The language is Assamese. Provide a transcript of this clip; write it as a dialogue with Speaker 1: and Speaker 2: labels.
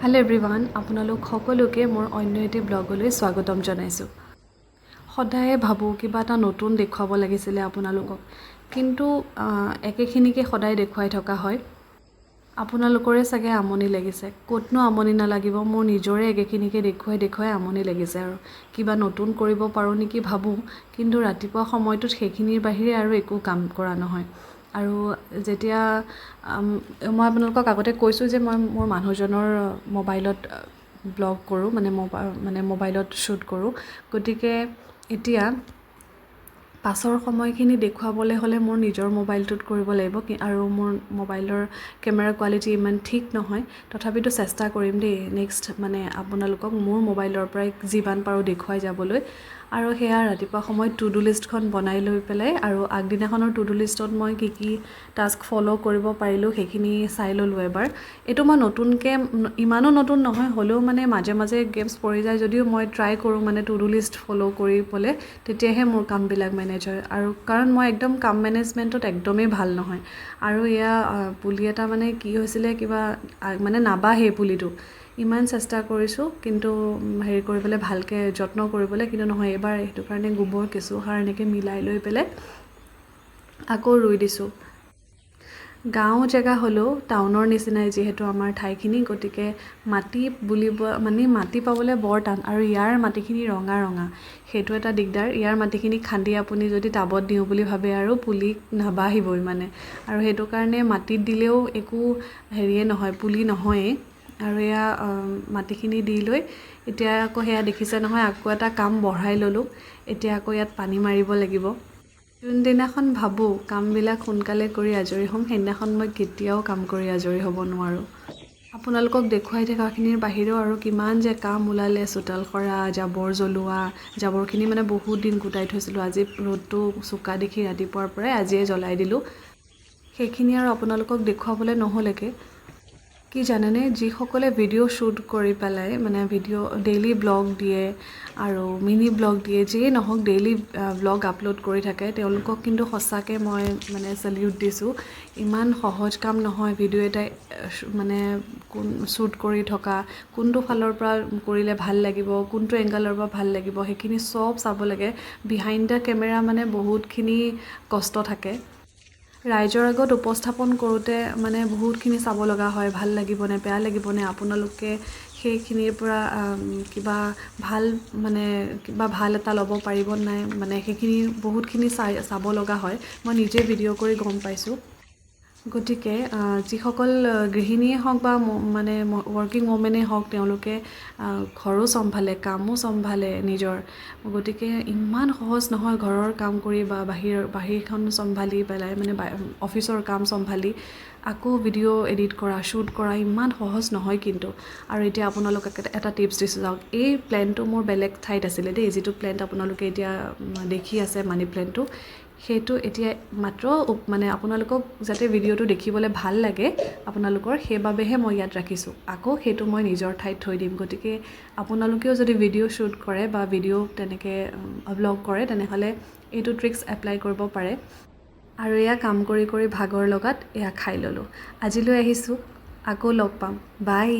Speaker 1: হেল্ল' এভৰিৱান, আপোনালোক সকলোকে মোৰ অন্য এটি ব্লগলৈ স্বাগতম জনাইছোঁ। সদায়ে ভাবোঁ কিবা এটা নতুন দেখুৱাব লাগিছিলে আপোনালোকক, কিন্তু একেখিনিকে সদায় দেখুৱাই থকা হয়। আপোনালোকৰে চাগে আমনি লাগিছে। ক'তনো আমনি নালাগিব, মোৰ নিজৰে একেখিনিকে দেখুৱাই আমনি লাগিছে আৰু কিবা নতুন কৰিব পাৰোঁ নেকি ভাবোঁ, কিন্তু ৰাতিপুৱা সময়টোত সেইখিনিৰ বাহিৰে আৰু একো কাম কৰা নহয়। আৰু যেতিয়া মই আপোনালোকক আগতে কৈছোঁ যে মই মোৰ মানুহজনৰ মোবাইলত ব্লগ কৰোঁ, মানে মোবাইলত শ্বুট কৰোঁ। গতিকে এতিয়া পাছৰ সময়খিনি দেখুৱাবলৈ হ'লে মোৰ নিজৰ মোবাইলটোত কৰিব লাগিব, আৰু মোৰ মোবাইলৰ কেমেৰা কোৱালিটি ইমান ঠিক নহয়। তথাপিতো চেষ্টা কৰিম দেই, নেক্সট মানে আপোনালোকক মোৰ মোবাইলৰ পৰাই যিমান পাৰোঁ দেখুৱাই যাবলৈ। আৰু সেয়া ৰাতিপুৱা সময়ত টু ডু লিষ্টখন বনাই লৈ পেলাই, আৰু আগদিনাখনৰ টু ডু লিষ্টত মই কি টাস্ক ফ'ল' কৰিব পাৰিলোঁ সেইখিনি চাই ল'লোঁ এবাৰ। এইটো মই নতুনকৈ, ইমানো নতুন নহয়, হ'লেও মানে মাজে মাজে গেপছ পৰি যায় যদিও মই ট্ৰাই কৰোঁ মানে টু ডু লিষ্ট ফ'ল' কৰিবলৈ, তেতিয়াহে মোৰ কামবিলাক মেনেজ হয়। আৰু কাৰণ মই একদম কাম মেনেজমেণ্টত একদমেই ভাল নহয়। আৰু এয়া পুলি এটা মানে কি হৈছিলে, কিবা মানে নাবাঢ়ে পুলিটো। ইমান চেষ্টা কৰিছোঁ, কিন্তু হেৰি কৰিবলৈ ভালকৈ যত্ন কৰিবলৈ, কিন্তু নহয়। এইবাৰ সেইটো কাৰণে গোবৰ কেঁচুসাৰ এনেকৈ মিলাই লৈ পেলাই আকৌ ৰুই দিছোঁ। গাঁও জেগা হ'লেও টাউনৰ নিচিনাই যিহেতু আমাৰ ঠাইখিনি, গতিকে মাটি পাবলৈ বৰ টান। আৰু ইয়াৰ মাটিখিনি ৰঙা ৰঙা, সেইটো এটা দিগদাৰ। ইয়াৰ মাটিখিনি খান্দি আপুনি যদি টাবত দিওঁ বুলি ভাবে আৰু পুলি নাবাঢ়িবই মানে। আৰু সেইটো কাৰণে মাটিত দিলেও একো হেৰিয়ে নহয়, পুলি নহয়েই। আৰু এয়া মাটিখিনি দি লৈ এতিয়া আকৌ সেয়া দেখিছে নহয়, আকৌ এটা কাম বঢ়াই ল'লোঁ। এতিয়া আকৌ ইয়াত পানী মাৰিব লাগিব। যোনদিনাখন ভাবোঁ কামবিলাক সোনকালে কৰি আজৰি হ'ম, সেইদিনাখন মই কেতিয়াও কাম কৰি আজৰি হ'ব নোৱাৰোঁ। আপোনালোকক দেখুৱাই থকাখিনিৰ বাহিৰেও আৰু কিমান যে কাম ওলালে, চোতাল সৰা, জাবৰ জ্বলোৱা। জাবৰখিনি মানে বহুত দিন গোটাই থৈছিলোঁ, আজি ৰ'দটো চোকা দেখি ৰাতিপুৱাৰ পৰাই আজিয়ে জ্বলাই দিলোঁ। সেইখিনি আৰু আপোনালোকক দেখুৱাবলৈ নহ'লেকৈ। কি জানেনে, যিসকলে ভিডিঅ' শ্বুট কৰি পেলাই মানে ডেইলি ব্লগ দিয়ে আৰু মিনি ব্লগ দিয়ে, যিয়েই নহওক ডেইলি ব্লগ আপলোড কৰি থাকে, তেওঁলোকক কিন্তু সঁচাকৈ মই মানে চেলিউট দিছোঁ। ইমান সহজ কাম নহয় ভিডিঅ' এটা মানে শ্বুট কৰি থকা। কোনটো ফালৰ পৰা কৰিলে ভাল লাগিব, কোনটো এংগলৰ পৰা ভাল লাগিব, সেইখিনি চব চাব লাগে। বিহাইণ্ড দ্য কেমেৰা মানে বহুতখিনি কষ্ট থাকে। ৰাইজৰ আগত উপস্থাপন কৰোঁতে মানে বহুতখিনি চাব লগা হয়, ভাল লাগিবনে বেয়া লাগিবনে, আপোনালোকে সেইখিনিৰ পৰা কিবা ভাল এটা ল'ব পাৰিব নাই, মানে সেইখিনি বহুতখিনি চাব লগা হয়। মই নিজে ভিডিঅ' কৰি গম পাইছোঁ। গতিকে যিসকল গৃহিণীয়ে হওক বা মানে ৱৰ্কিং ওমেনেই হওক, তেওঁলোকে ঘৰো চম্ভালে, কামো চম্ভালে নিজৰ। গতিকে ইমান সহজ নহয় ঘৰৰ কাম কৰি বা বাহিৰখন চম্ভালি পেলাই, মানে অফিচৰ কাম চম্ভালি আকৌ ভিডিঅ' এডিট কৰা, শ্বুট কৰা ইমান সহজ নহয় কিন্তু। আৰু এতিয়া আপোনালোকক এটা টিপছ দিছোঁ যাওক। এই প্লেণ্টটো মোৰ বেলেগ ঠাইত আছিলে দেই, যিটো প্লেণ্ট আপোনালোকে এতিয়া দেখি আছে মানি প্লেণ্টটো, সেইটো এতিয়া মাত্ৰ মানে আপোনালোকক যাতে ভিডিঅ'টো দেখিবলৈ ভাল লাগে আপোনালোকৰ, সেইবাবেহে মই ইয়াত ৰাখিছোঁ। আকৌ সেইটো মই নিজৰ ঠাইত থৈ দিম। গতিকে আপোনালোকেও যদি ভিডিঅ' শ্বুট কৰে বা ভিডিঅ' তেনেকৈ ব্লগ কৰে, তেনেহ'লে এইটো ট্ৰিক্স এপ্লাই কৰিব পাৰে। আৰু এয়া কাম কৰি কৰি ভাগৰ লগাত এয়া খাই ল'লোঁ। আজিলৈ আহিছোঁ, আকৌ লগ পাম, বাই।